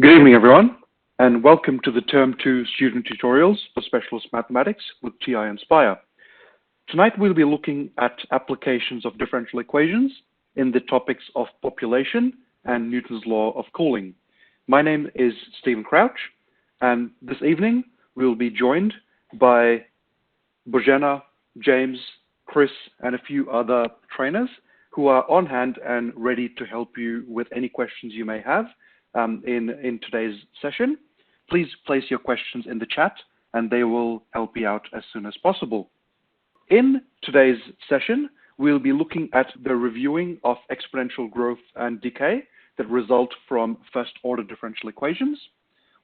Good evening, everyone, and welcome to the Term 2 student tutorials for Specialist Mathematics with TI-Nspire. Tonight, we'll be looking at applications of differential equations in the topics of population and Newton's law of cooling. My name is Stephen Crouch, and this evening, we'll be joined by Bojana, James, Chris, and a few other trainers who are on hand and ready to help you with any questions you may have in today's session. Please place your questions in the chat and they will help you out as soon as possible. In today's session, we'll be looking at the reviewing of exponential growth and decay that result from first-order differential equations.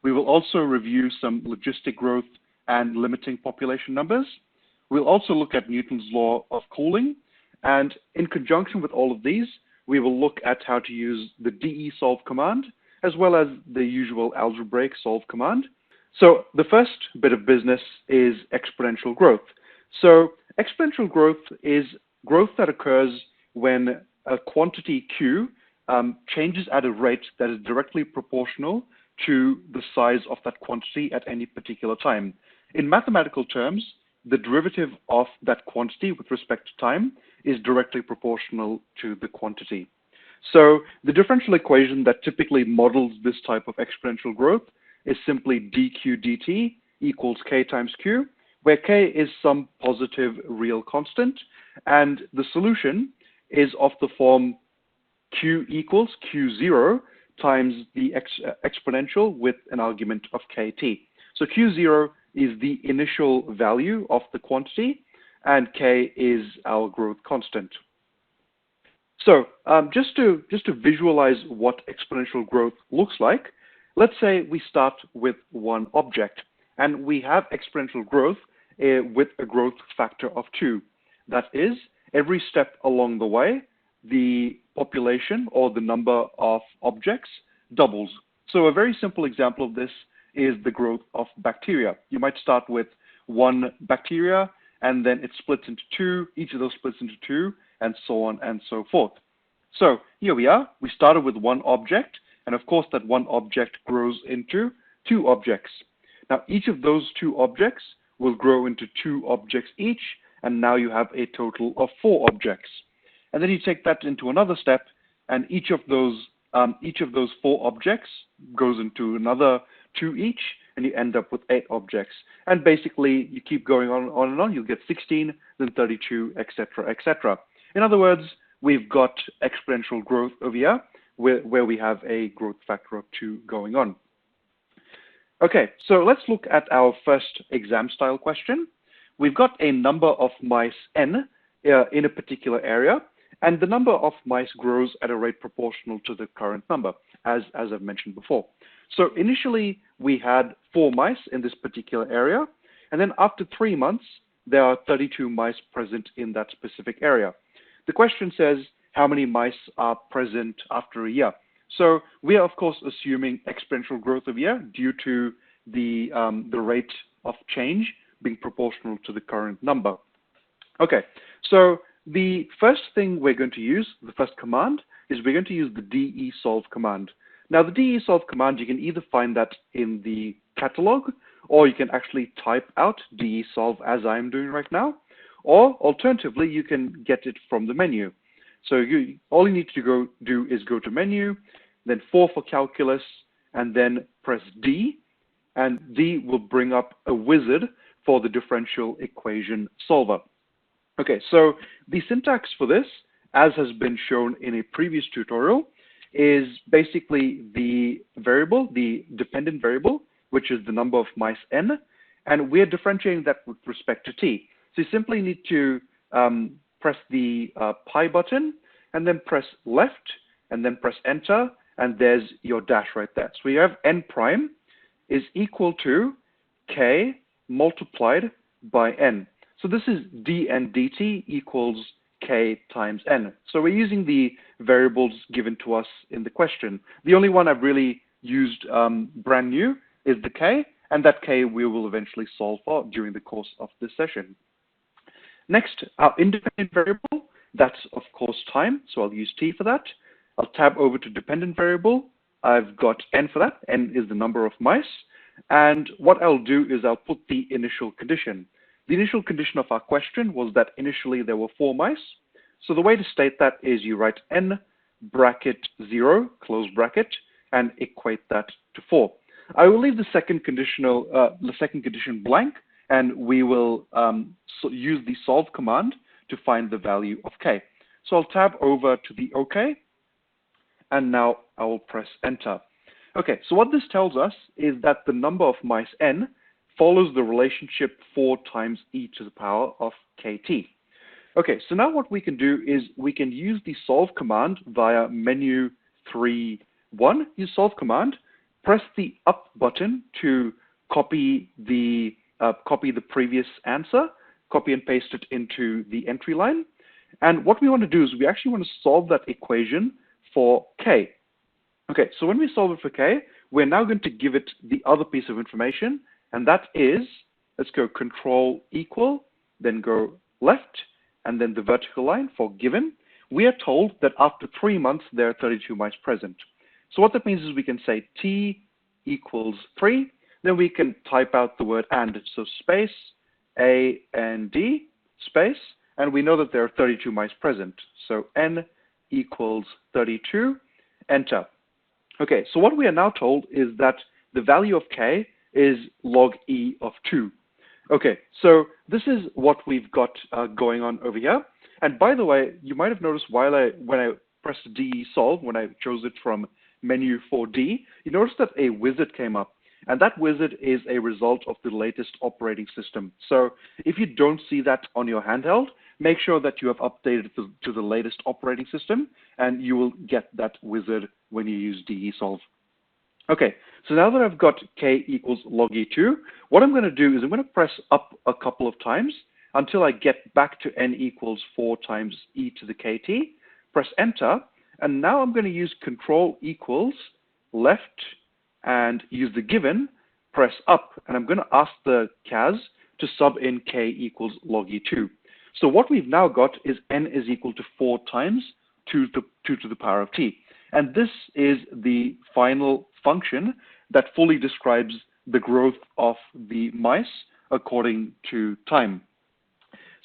We will also review some logistic growth and limiting population numbers. We'll also look at Newton's law of cooling, and in conjunction with all of these, we will look at how to use the DE-solve command as well as the usual algebraic solve command. So the first bit of business is exponential growth. So exponential growth is growth that occurs when a quantity Q changes at a rate that is directly proportional to the size of that quantity at any particular time. In mathematical terms, the derivative of that quantity with respect to time is directly proportional to the quantity. So the differential equation that typically models this type of exponential growth is simply dq dt equals k times q, where k is some positive real constant, and the solution is of the form q equals q0 times the exponential with an argument of kt. So q0 is the initial value of the quantity, and k is our growth constant. So just to visualize what exponential growth looks like, let's say we start with one object, and we have exponential growth with a growth factor of 2. That is, every step along the way, the population or the number of objects doubles. So a very simple example of this is the growth of bacteria. You might start with one bacteria, and then it splits into 2, each of those splits into 2, and so on and so forth. So here we are, we started with one object, and of course that one object grows into 2 objects. Now each of those 2 objects will grow into 2 objects each, and now you have a total of 4 objects. And then you take that into another step, and each of those 4 objects goes into another 2 each, and you end up with 8 objects. And basically, you keep going on and on. You'll get 16, then 32, etc., etc. In other words, we've got exponential growth over here, where we have a growth factor of 2 going on. Okay, so let's look at our first exam-style question. We've got a number of mice n in a particular area, and the number of mice grows at a rate proportional to the current number, as I've mentioned before. So initially, we had 4 mice in this particular area, and then after 3 months, there are 32 mice present in that specific area. The question says, how many mice are present after a year? So we are, of course, assuming exponential growth of year due to the rate of change being proportional to the current number. Okay, so the first thing we're going to use, the first command, is we're going to use the DE-solve command. Now, the DE-solve command, you can either find that in the catalog, or you can actually type out DE-solve as I'm doing right now, or alternatively, you can get it from the menu. So all you need to do is go to menu, then 4 for calculus, and then press D, and D will bring up a wizard for the differential equation solver. Okay, so the syntax for this, as has been shown in a previous tutorial, is basically the variable, the dependent variable, which is the number of mice n, and we're differentiating that with respect to t. So you simply need to press the pi button, and then press left, and then press enter, and there's your dash right there. So we have n prime is equal to k multiplied by n. So this is dn dt equals k times n. So we're using the variables given to us in the question. The only one I've really used brand new is the k, and that k we will eventually solve for during the course of this session. Next, our independent variable, that's of course time, so I'll use t for that. I'll tab over to dependent variable, I've got n for that. N is the number of mice. And what I'll do is I'll put the initial condition. The initial condition of our question was that initially there were 4 mice. So the way to state that is you write n bracket 0, close bracket, and equate that to 4. I will leave the second condition blank, and we will use the solve command to find the value of k. So I'll tab over to the OK, and now I will press enter. Okay, so what this tells us is that the number of mice n follows the relationship 4 times e to the power of kt. Okay, so now what we can do is we can use the solve command via menu 3.1. Use solve command, press the up button to copy the previous answer, copy and paste it into the entry line. And what we want to do is we actually want to solve that equation for k. Okay, so when we solve it for k, we're now going to give it the other piece of information, and that is, let's go control equal, then go left, and then the vertical line for given. We are told that after 3 months, there are 32 mice present. So what that means is we can say t equals 3, then we can type out the word and, so space, a and d, space, and we know that there are 32 mice present. So n equals 32, enter. Okay, so what we are now told is that the value of k is log e of 2. Okay, so this is what we've got going on over here. And by the way, you might have noticed when I pressed DE solve, when I chose it from menu 4D, you notice that a wizard came up. And that wizard is a result of the latest operating system. So if you don't see that on your handheld, make sure that you have updated to the latest operating system, and you will get that wizard when you use DE solve. Okay, so now that I've got k equals log e2, what I'm going to do is I'm going to press up a couple of times until I get back to n equals 4 times e to the kt, press enter, and now I'm going to use control equals left and use the given, press up, and I'm going to ask the CAS to sub in k equals log e2. So what we've now got is n is equal to 4 times 2 to the power of t. And this is the final function that fully describes the growth of the mice according to time.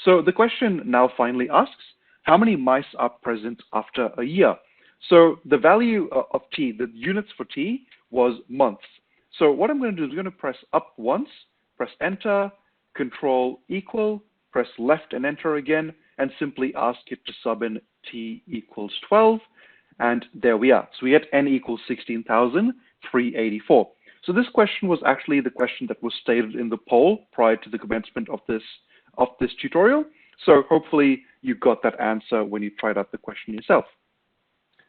So the question now finally asks, how many mice are present after a year? So the value of t, the units for t, was months. So what I'm going to do is I'm going to press up once, press enter, control equal, press left and enter again, and simply ask it to sub in t equals 12. And there we are. So we get n equals 16,384. So this question was actually the question that was stated in the poll prior to the commencement of this tutorial. So hopefully you got that answer when you tried out the question yourself.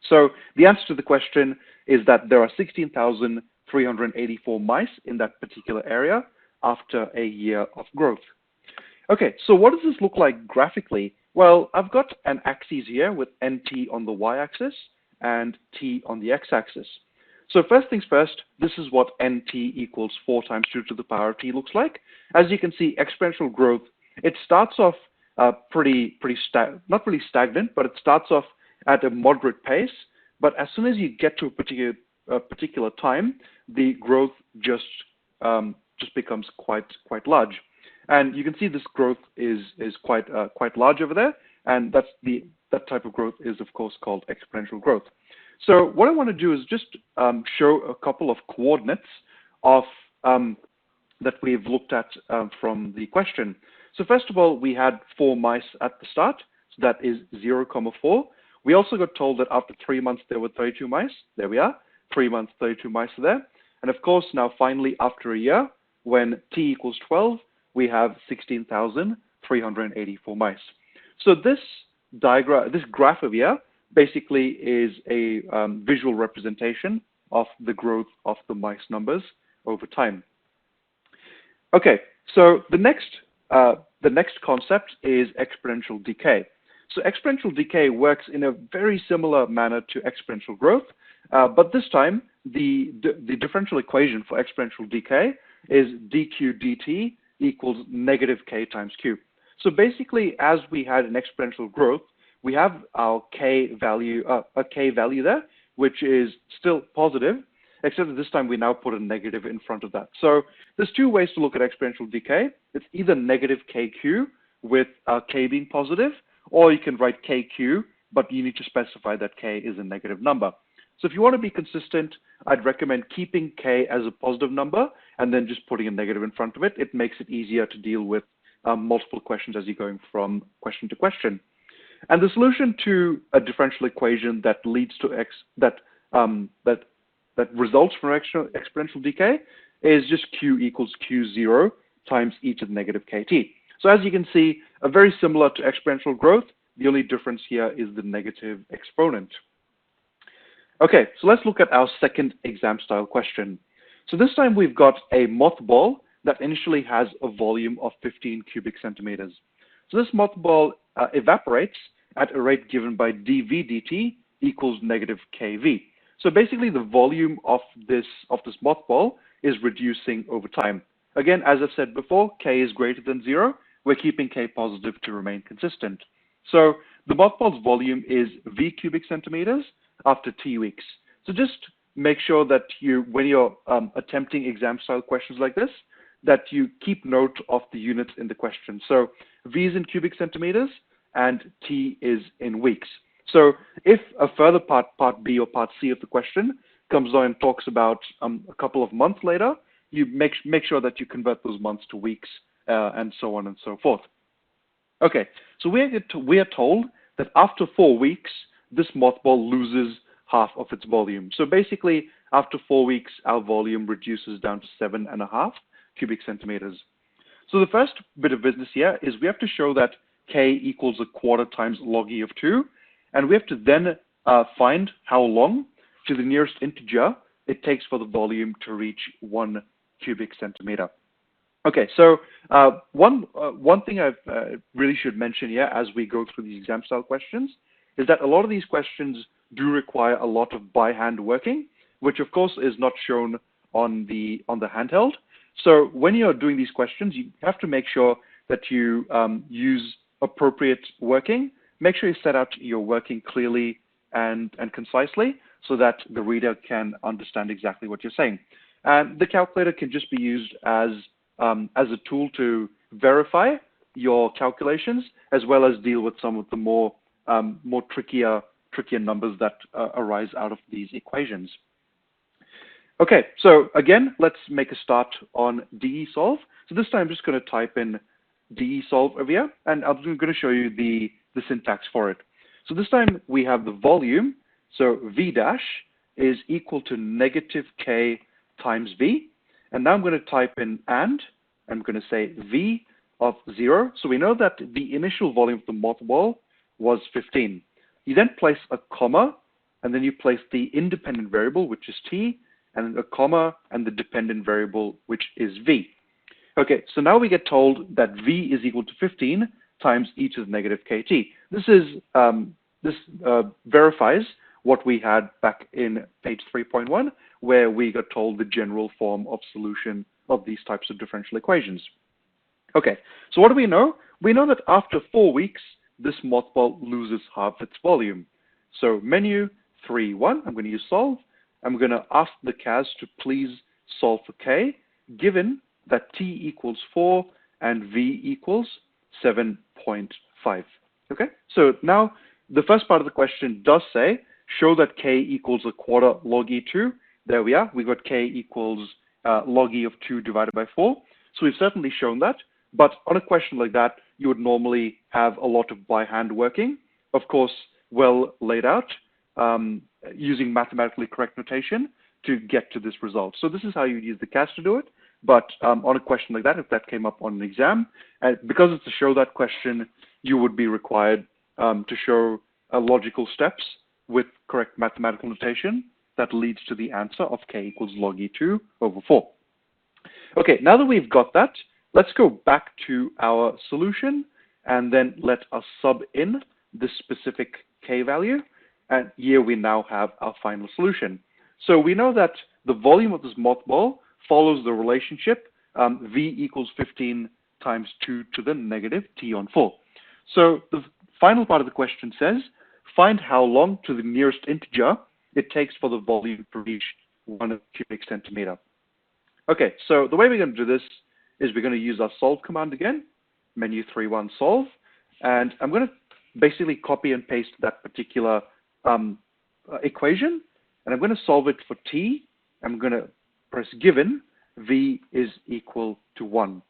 So the answer to the question is that there are 16,384 mice in that particular area after a year of growth. Okay, so what does this look like graphically? Well, I've got an axis here with nt on the y-axis and t on the x-axis. So first things first, this is what nt equals 4 times 2 to the power of t looks like. As you can see, exponential growth, it starts off not really stagnant, but it starts off at a moderate pace. But as soon as you get to a particular time, the growth just becomes quite large. And you can see this growth is quite large over there, and that type of growth is of course called exponential growth. So what I want to do is just show a couple of coordinates of that we've looked at from the question. So first of all, we had 4 mice at the start, so that is 0, 4. We also got told that after 3 months there were 32 mice. There we are, 3 months, 32 mice are there. And of course, now finally after a year, when t equals 12, we have 16,384 mice. So this graph over here basically is a visual representation of the growth of the mice numbers over time. Okay, so the next concept is exponential decay. So exponential decay works in a very similar manner to exponential growth, but this time the differential equation for exponential decay is dq dt equals negative k times q. So basically, as we had an exponential growth, we have our k value, a k value there, which is still positive, except that this time we now put a negative in front of that. So there's two ways to look at exponential decay. It's either negative KQ with K being positive, or you can write KQ, but you need to specify that K is a negative number. So if you want to be consistent, I'd recommend keeping K as a positive number and then just putting a negative in front of it. It makes it easier to deal with multiple questions as you're going from question to question. And the solution to a differential equation that leads to that results from exponential decay is just Q equals Q0 times e to the negative KT. So as you can see, very similar to exponential growth. The only difference here is the negative exponent. Okay, so let's look at our second exam style question. So this time we've got a mothball that initially has a volume of 15 cubic centimeters. So this mothball evaporates at a rate given by dV dt equals negative kV. So basically the volume of this mothball is reducing over time. Again, as I've said before, K is greater than 0. We're keeping K positive to remain consistent. So the mothball's volume is V cubic centimeters after T weeks. So just make sure that when you're attempting exam style questions like this, that you keep note of the units in the question. So V is in cubic centimeters and T is in weeks. So if a further part B or part C of the question comes on and talks about a couple of months later, you make sure that you convert those months to weeks and so on and so forth. Okay, so we are told that after 4 weeks, this mothball loses half of its volume. So basically, after 4 weeks, our volume reduces down to 7.5 cubic centimeters. So the first bit of business here is we have to show that K equals a quarter times log E of 2, and we have to then find how long to the nearest integer it takes for the volume to reach 1 cubic centimeter. Okay, so one thing I really should mention here as we go through these exam style questions is that a lot of these questions do require a lot of by hand working, which of course is not shown on the handheld. So when you're doing these questions, you have to make sure that you use appropriate working. Make sure you set out your working clearly and concisely so that the reader can understand exactly what you're saying. And the calculator can just be used as a tool to verify your calculations, as well as deal with some of the more trickier numbers that arise out of these equations. Okay, so again, let's make a start on DE-solve. So this time I'm just going to type in DE-solve over here, and I'm going to show you the syntax for it. So this time we have the volume, so V dash is equal to negative K times V. And now I'm going to type in and I'm going to say V of 0. So we know that the initial volume of the mothball was 15. You then place a comma, and then you place the independent variable, which is T, and then a comma and the dependent variable, which is V. Okay, so now we get told that V is equal to 15 times e to the negative KT. This verifies what we had back in page 3.1, where we got told the general form of solution of these types of differential equations. Okay, so what do we know? We know that after 4 weeks, this mothball loses half its volume. So menu 3.1, I'm going to use solve. I'm going to ask the CAS to please solve for K, given that T equals 4 and V equals 7.5. Okay, so now the first part of the question does say, show that K equals a quarter log E2. There we are. We've got K equals log E of 2 divided by 4. So we've certainly shown that. But on a question like that, you would normally have a lot of by hand working, of course, well laid out, using mathematically correct notation to get to this result. So this is how you use the CAS to do it. But on a question like that, if that came up on an exam, because it's a show that question, you would be required to show logical steps with correct mathematical notation that leads to the answer of K equals log E2 over 4. Okay, now that we've got that, let's go back to our solution and then let us sub in this specific K value. And here we now have our final solution. So we know that the volume of this mothball follows the relationship V equals 15 times 2 to the negative T on 4. So the final part of the question says, find how long to the nearest integer it takes for the volume to reach 1 cubic centimeter. Okay, so the way we're going to do this is we're going to use our solve command again, menu 3.1 solve, and I'm going to basically copy and paste that particular equation, and I'm going to solve it for t. I'm going to press given v is equal to 1.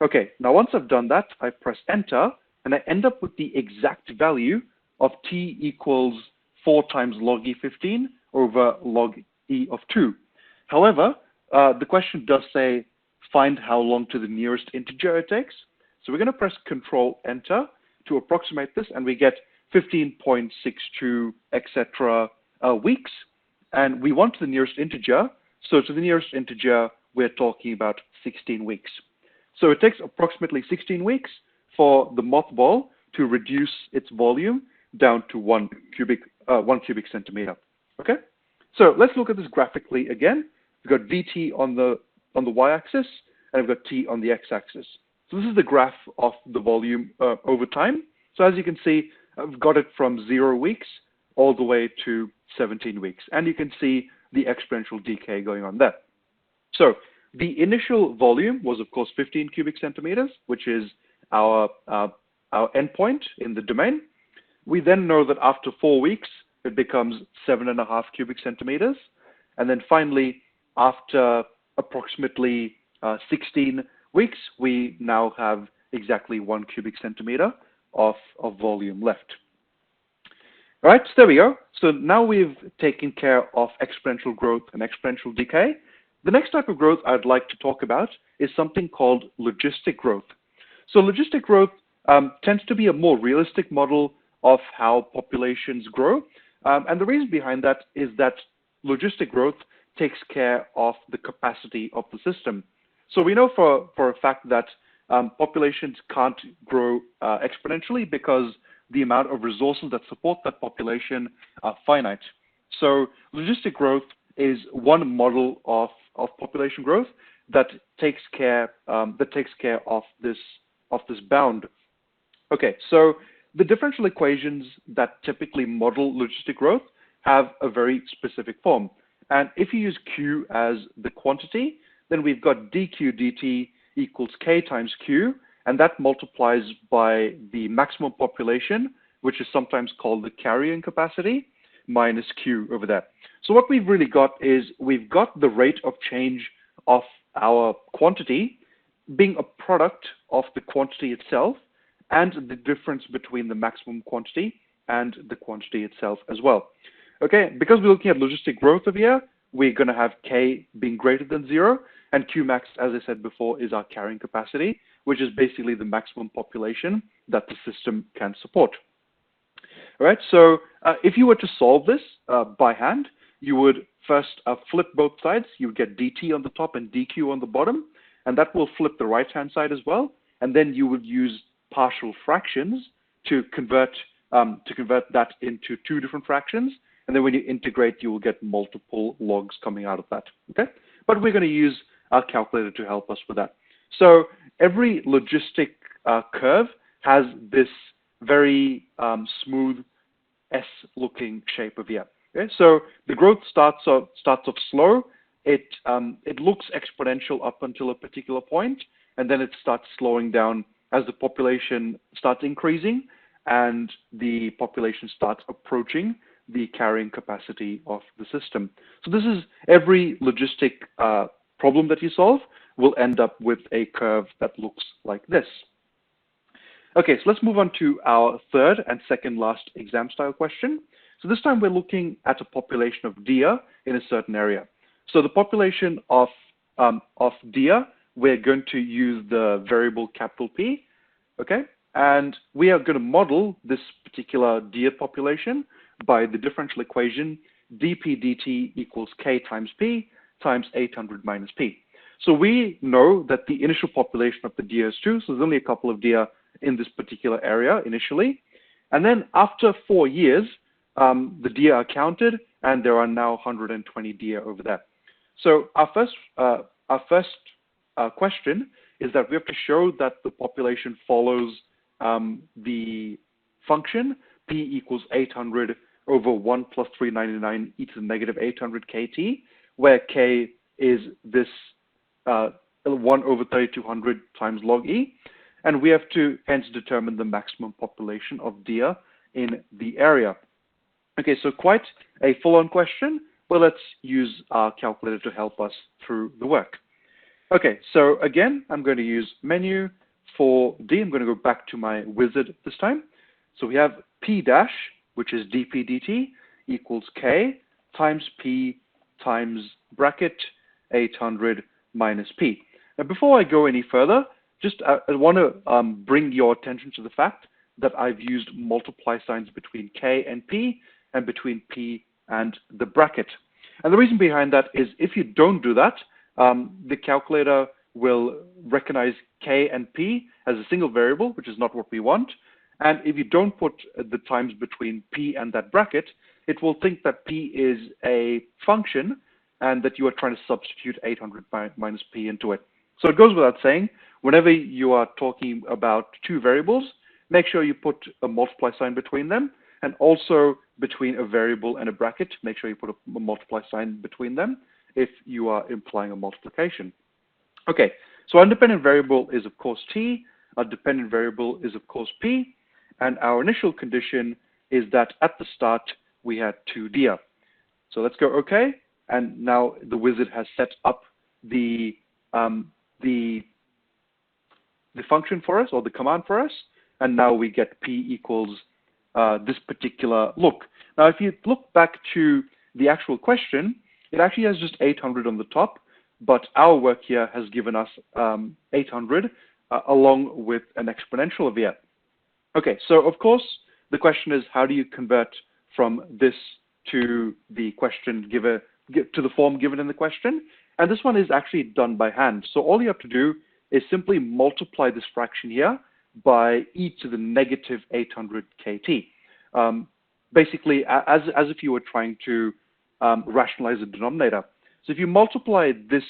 Okay, now once I've done that, I press enter, and I end up with the exact value of t equals 4 times log E15 over log E of 2. However, the question does say find how long to the nearest integer it takes. So we're going to press Control Enter to approximate this, and we get 15.62, etc. Weeks. And we want the nearest integer. So to the nearest integer, we're talking about 16 weeks. So it takes approximately 16 weeks for the mothball to reduce its volume down to 1 cubic centimeter. Okay. So let's look at this graphically again. We've got VT on the y-axis, and we've got T on the x-axis. So this is the graph of the volume over time. So as you can see, I've got it from 0 weeks all the way to 17 weeks. And you can see the exponential decay going on there. So the initial volume was, of course, 15 cubic centimeters, which is our endpoint in the domain. We then know that after 4 weeks, it becomes 7.5 cubic centimeters. And then finally, after approximately 16 weeks, we now have exactly 1 cubic centimeter of volume left. All right, so there we go. So now we've taken care of exponential growth and exponential decay. The next type of growth I'd like to talk about is something called logistic growth. So logistic growth tends to be a more realistic model of how populations grow. And the reason behind that is that logistic growth takes care of the capacity of the system. So we know for a fact that populations can't grow exponentially because the amount of resources that support that population are finite. So logistic growth is one model of population growth that takes care of this bound. Okay, so the differential equations that typically model logistic growth have a very specific form. And if you use Q as the quantity, then we've got dQ dt equals K times Q, and that multiplies by the maximum population, which is sometimes called the carrying capacity, minus Q over there. So what we've really got is we've got the rate of change of our quantity being a product of the quantity itself and the difference between the maximum quantity and the quantity itself as well. Okay, because we're looking at logistic growth over here, we're going to have K being greater than 0, and Qmax, as I said before, is our carrying capacity, which is basically the maximum population that the system can support. All right, so if you were to solve this by hand, you would first flip both sides. You would get dt on the top and dq on the bottom, and that will flip the right-hand side as well. And then you would use partial fractions to convert that into 2 different fractions. And then when you integrate, you will get multiple logs coming out of that. Okay, but we're going to use our calculator to help us with that. So every logistic curve has this very smooth S-looking shape of here. Okay, so the growth starts off slow. It looks exponential up until a particular point, and then it starts slowing down as the population starts increasing and the population starts approaching the carrying capacity of the system. So this is every logistic problem that you solve will end up with a curve that looks like this. Okay, so let's move on to our third and second last exam style question. So this time we're looking at a population of deer in a certain area. So the population of deer, we're going to use the variable capital P, okay? And we are going to model this particular deer population by the differential equation dp dt equals K times P times 800 minus P. So we know that the initial population of the deer is 2, so there's only a couple of deer in this particular area initially. And then after 4 years, the deer are counted, and there are now 120 deer over there. So our first question is that we have to show that the population follows the function P equals 800 over 1 plus 399 e to the negative 800 kt, where k is this 1 over 3200 times log e, and we have to hence determine the maximum population of deer in the area. Okay, so quite a full-on question, but let's use our calculator to help us through the work. Okay, so again, I'm going to use menu for D. I'm going to go back to my wizard this time. So we have P dash, which is dp dt, equals K times P times bracket 800 minus P. Now, before I go any further, I want to bring your attention to the fact that I've used multiply signs between K and P and between P and the bracket. And the reason behind that is if you don't do that, the calculator will recognize K and P as a single variable, which is not what we want. And if you don't put the times between P and that bracket, it will think that P is a function and that you are trying to substitute 800 minus P into it. So it goes without saying, whenever you are talking about two variables, make sure you put a multiply sign between them, and also between a variable and a bracket, make sure you put a multiply sign between them if you are implying a multiplication. Okay, so our independent variable is of course T, our dependent variable is of course P, and our initial condition is that at the start we had 2 deer. So let's go OK, and now the wizard has set up the function for us, or the command for us, and now we get P equals this particular look. Now, if you look back to the actual question, it actually has just 800 on the top, but our work here has given us 800 along with an exponential of here. Okay, so of course, the question is, how do you convert from this to the question to the form given in the question? And this one is actually done by hand. So all you have to do is simply multiply this fraction here by e to the negative 800 kt. Basically, as if you were trying to rationalize the denominator. So if you multiply this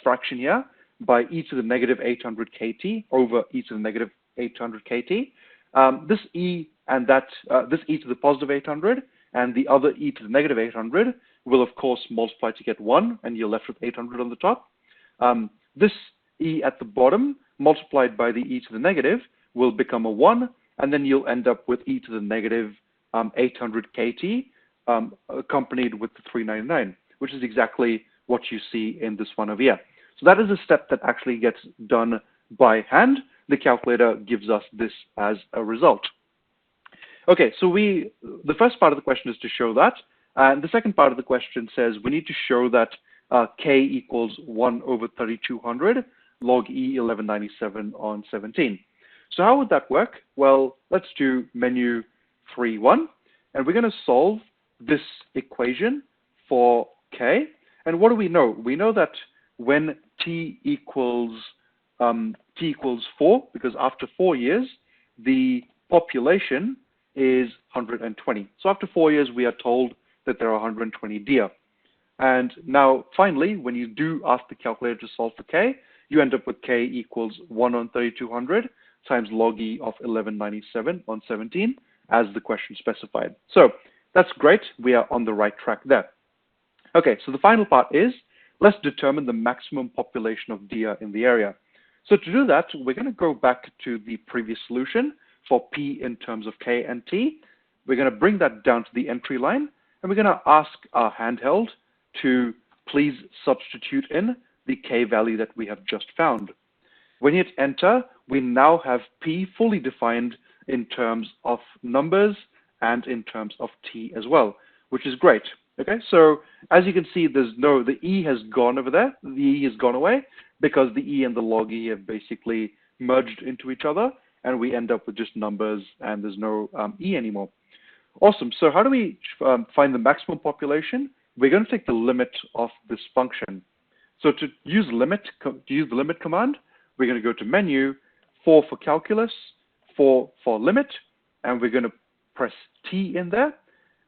fraction here by e to the negative 800 kt over e to the negative 800 kt, this e and this e to the positive 800 and the other e to the negative 800 will of course multiply to get 1, and you're left with 800 on the top. This e at the bottom multiplied by the e to the negative will become a 1, and then you'll end up with e to the negative 800 kt accompanied with the 399, which is exactly what you see in this one over here. So that is a step that actually gets done by hand. The calculator gives us this as a result. Okay, so the first part of the question is to show that, and the second part of the question says we need to show that k equals 1 over 3200 log e 1197 on 17. So how would that work? Well, let's do menu 3.1, and we're going to solve this equation for k. And what do we know? We know that when t equals 4, because after 4 years, the population is 120. So after 4 years, we are told that there are 120 deer. And now, finally, when you do ask the calculator to solve for k, you end up with k equals 1 on 3200 times log e of 1197 on 17, as the question specified. So that's great. We are on the right track there. Okay, so the final part is, let's determine the maximum population of deer in the area. So to do that, we're going to go back to the previous solution for P in terms of K and T. We're going to bring that down to the entry line, and we're going to ask our handheld to please substitute in the K value that we have just found. When you hit enter, we now have P fully defined in terms of numbers and in terms of T as well, which is great. Okay, so as you can see, the E has gone over there. The E has gone away because the E and the log E have basically merged into each other, and we end up with just numbers and there's no E anymore. Awesome, so how do we find the maximum population? We're going to take the limit of this function. So to use the limit command, we're going to go to menu, 4 for calculus, 4 for limit, and we're going to press T in there.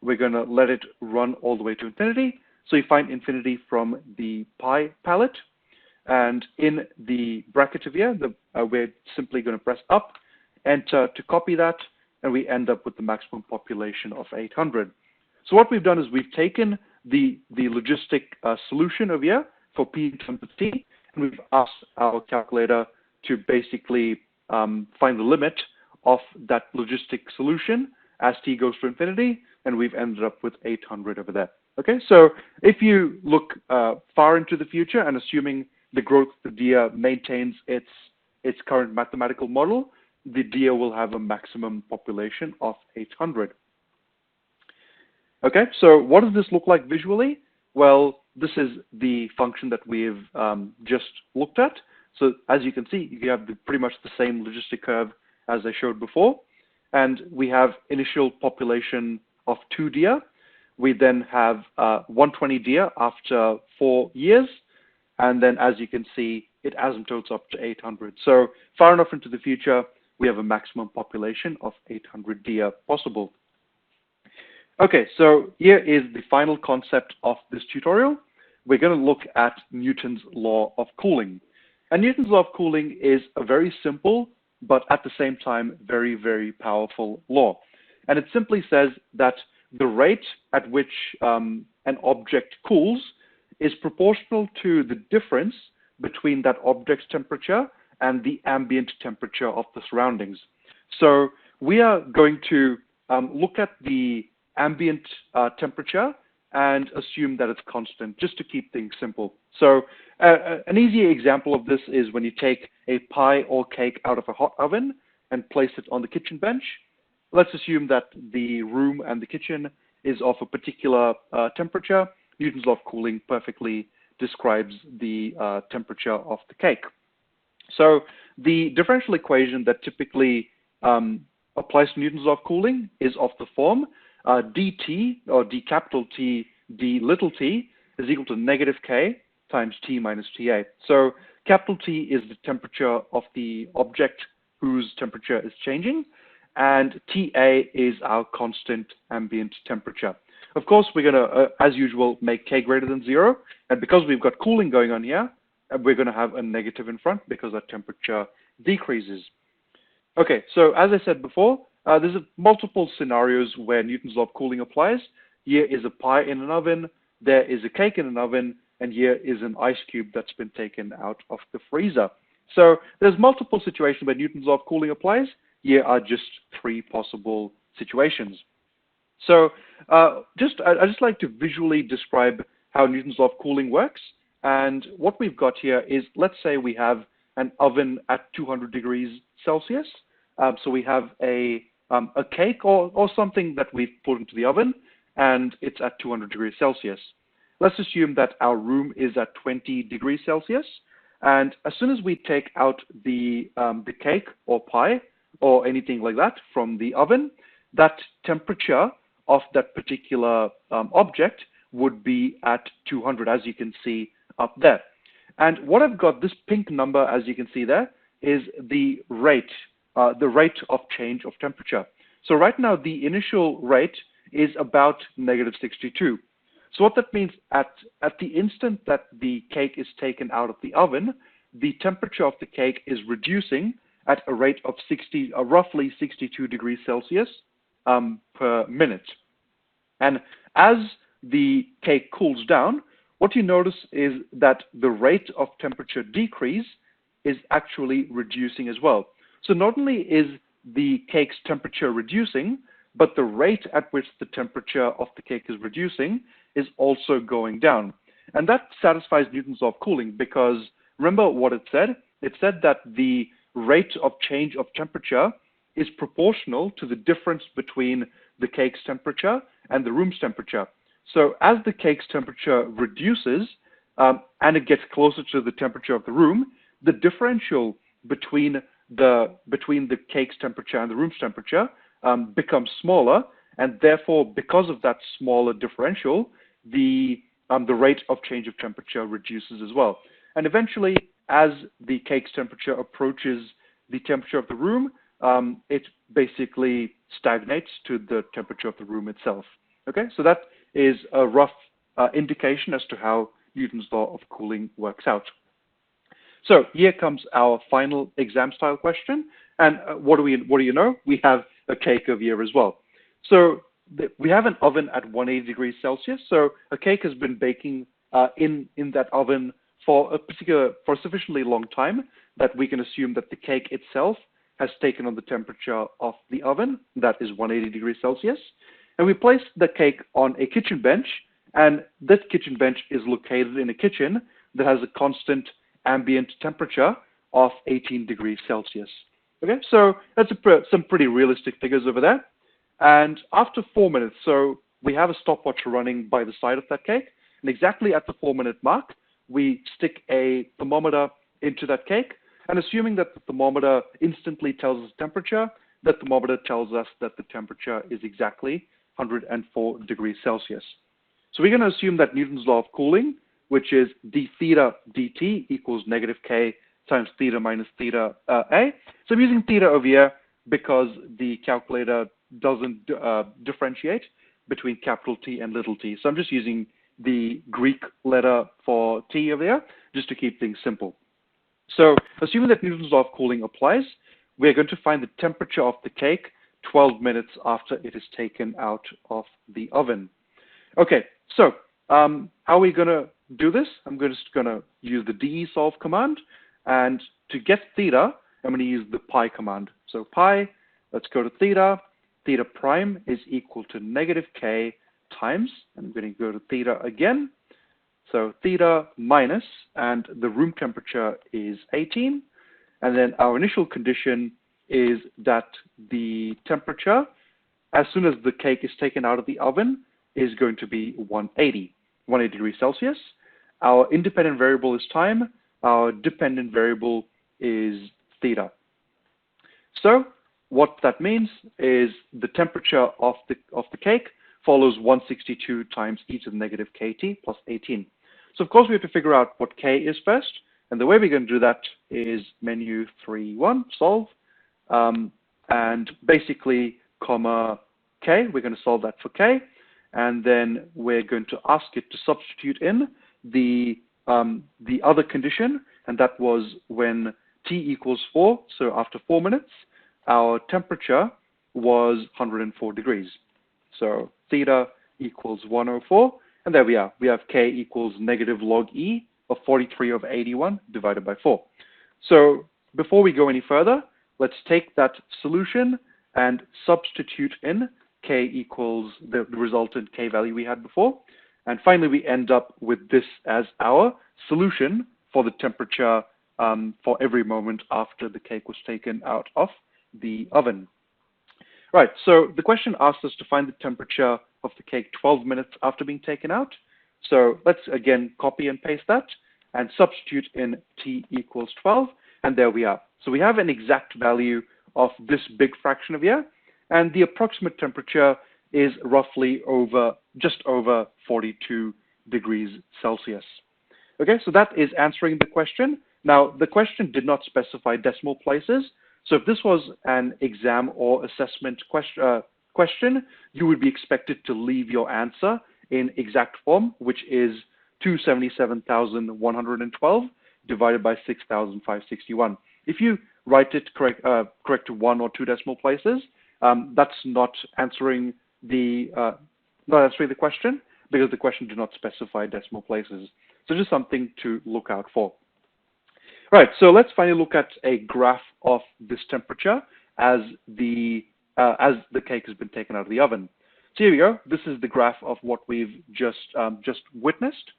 We're going to let it run all the way to infinity. So you find infinity from the pi palette. And in the bracket of here, we're simply going to press up, enter to copy that, and we end up with the maximum population of 800. So what we've done is we've taken the logistic solution over here for P in terms of T, and we've asked our calculator to basically find the limit of that logistic solution as T goes to infinity, and we've ended up with 800 over there. Okay, so if you look far into the future and assuming the growth of the DIA maintains its current mathematical model, the DIA will have a maximum population of 800. Okay, so what does this look like visually? Well, this is the function that we've just looked at. So as you can see, you have pretty much the same logistic curve as I showed before. And we have initial population of 2 DIA. We then have 120 DIA after 4 years. And then as you can see, it asymptotes up to 800. So far enough into the future, we have a maximum population of 800 DIA possible. Okay, so here is the final concept of this tutorial. We're going to look at Newton's law of cooling. And Newton's law of cooling is a very simple, but at the same time, very, very powerful law. And it simply says that the rate at which an object cools is proportional to the difference between that object's temperature and the ambient temperature of the surroundings. So we are going to look at the ambient temperature and assume that it's constant, just to keep things simple. So an easy example of this is when you take a pie or cake out of a hot oven and place it on the kitchen bench. Let's assume that the room and the kitchen is of a particular temperature. Newton's law of cooling perfectly describes the temperature of the cake. So the differential equation that typically applies to Newton's law of cooling is of the form dt, or d capital T, d little t, is equal to negative k times T minus TA. So capital T is the temperature of the object whose temperature is changing, and TA is our constant ambient temperature. Of course, we're going to, as usual, make K greater than 0. And because we've got cooling going on here, we're going to have a negative in front because our temperature decreases. Okay, so as I said before, there's multiple scenarios where Newton's law of cooling applies. Here is a pie in an oven, there is a cake in an oven, and here is an ice cube that's been taken out of the freezer. So there's multiple situations where Newton's law of cooling applies. Here are just 3 possible situations. So I'd just like to visually describe how Newton's law of cooling works. And what we've got here is, let's say we have an oven at 200 degrees Celsius. So we have a cake or something that we've put into the oven, and it's at 200 degrees Celsius. Let's assume that our room is at 20 degrees Celsius. And as soon as we take out the cake or pie or anything like that from the oven, that temperature of that particular object would be at 200, as you can see up there. And what I've got, this pink number, as you can see there, is the rate of change of temperature. So right now, the initial rate is about -62. So what that means, at the instant that the cake is taken out of the oven, the temperature of the cake is reducing at a rate of roughly 62 degrees Celsius per minute. And as the cake cools down, what you notice is that the rate of temperature decrease is actually reducing as well. So not only is the cake's temperature reducing, but the rate at which the temperature of the cake is reducing is also going down. And that satisfies Newton's law of cooling, because remember what it said? It said that the rate of change of temperature is proportional to the difference between the cake's temperature and the room's temperature. So as the cake's temperature reduces and it gets closer to the temperature of the room, the differential between the cake's temperature and the room's temperature becomes smaller, and therefore, because of that smaller differential, the rate of change of temperature reduces as well. And eventually, as the cake's temperature approaches the temperature of the room, it basically stagnates to the temperature of the room itself. Okay, so that is a rough indication as to how Newton's law of cooling works out. So here comes our final exam style question. And what do you know? We have a cake over here as well. So we have an oven at 180 degrees Celsius, so a cake has been baking in that oven for a sufficiently long time that we can assume that the cake itself has taken on the temperature of the oven, that is 180 degrees Celsius. And we placed the cake on a kitchen bench, and this kitchen bench is located in a kitchen that has a constant ambient temperature of 18 degrees Celsius. Okay, so that's some pretty realistic figures over there. And after 4 minutes, so we have a stopwatch running by the side of that cake, and exactly at the 4-minute mark, we stick a thermometer into that cake, and assuming that the thermometer instantly tells us temperature, the thermometer tells us that the temperature is exactly 104 degrees Celsius. So we're going to assume that Newton's law of cooling, which is d theta dt equals negative k times theta minus theta a. So I'm using theta over here because the calculator doesn't differentiate between capital T and little t. So I'm just using the Greek letter for T over there, just to keep things simple. So assuming that Newton's law of cooling applies, we're going to find the temperature of the cake 12 minutes after it is taken out of the oven. Okay, so how are we going to do this? I'm just going to use the desolve command, and to get theta, I'm going to use the pi command. So pi, let's go to theta. Theta prime is equal to negative k times, and I'm going to go to theta again. So theta minus, and the room temperature is 18. And then our initial condition is that the temperature, as soon as the cake is taken out of the oven, is going to be 180 degrees Celsius. Our independent variable is time. Our dependent variable is theta. So what that means is the temperature of the cake follows 162 times e to the negative kt plus 18. So of course we have to figure out what k is first, and the way we're going to do that is menu 3.1 solve, and basically comma k. We're going to solve that for k, and then we're going to ask it to substitute in the other condition, and that was when t equals 4. So after 4 minutes, our temperature was 104 degrees. So theta equals 104, and there we are. We have k equals negative log e of 43 over 81 divided by 4. So before we go any further, let's take that solution and substitute in k equals the resultant k value we had before. And finally, we end up with this as our solution for the temperature for every moment after the cake was taken out of the oven. Right, so the question asks us to find the temperature of the cake 12 minutes after being taken out. So let's again copy and paste that and substitute in t equals 12, and there we are. So we have an exact value of this big fraction of here, and the approximate temperature is roughly just over 42 degrees Celsius. Okay, so that is answering the question. Now, the question did not specify decimal places, so if this was an exam or assessment question, you would be expected to leave your answer in exact form, which is 277,112 divided by 6,561. If you write it correct to 1 or 2 decimal places, that's not answering the question, because the question did not specify decimal places. So just something to look out for. All right, so let's finally look at a graph of this temperature as the cake has been taken out of the oven. So here we go. This is the graph of what we've just witnessed.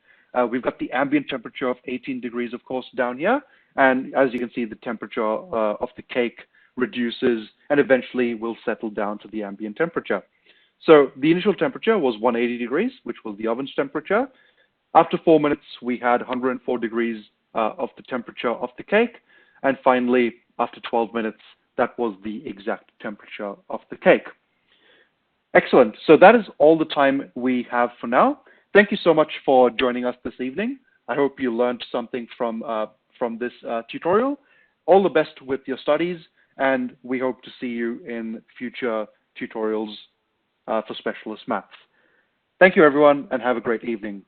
We've got the ambient temperature of 18 degrees, of course, down here. And as you can see, the temperature of the cake reduces and eventually will settle down to the ambient temperature. So the initial temperature was 180 degrees, which was the oven's temperature. After 4 minutes, we had 104 degrees of the temperature of the cake. And finally, after 12 minutes, that was the exact temperature of the cake. Excellent. So that is all the time we have for now. Thank you so much for joining us this evening. I hope you learned something from this tutorial. All the best with your studies, and we hope to see you in future tutorials for specialist maths. Thank you, everyone, and have a great evening.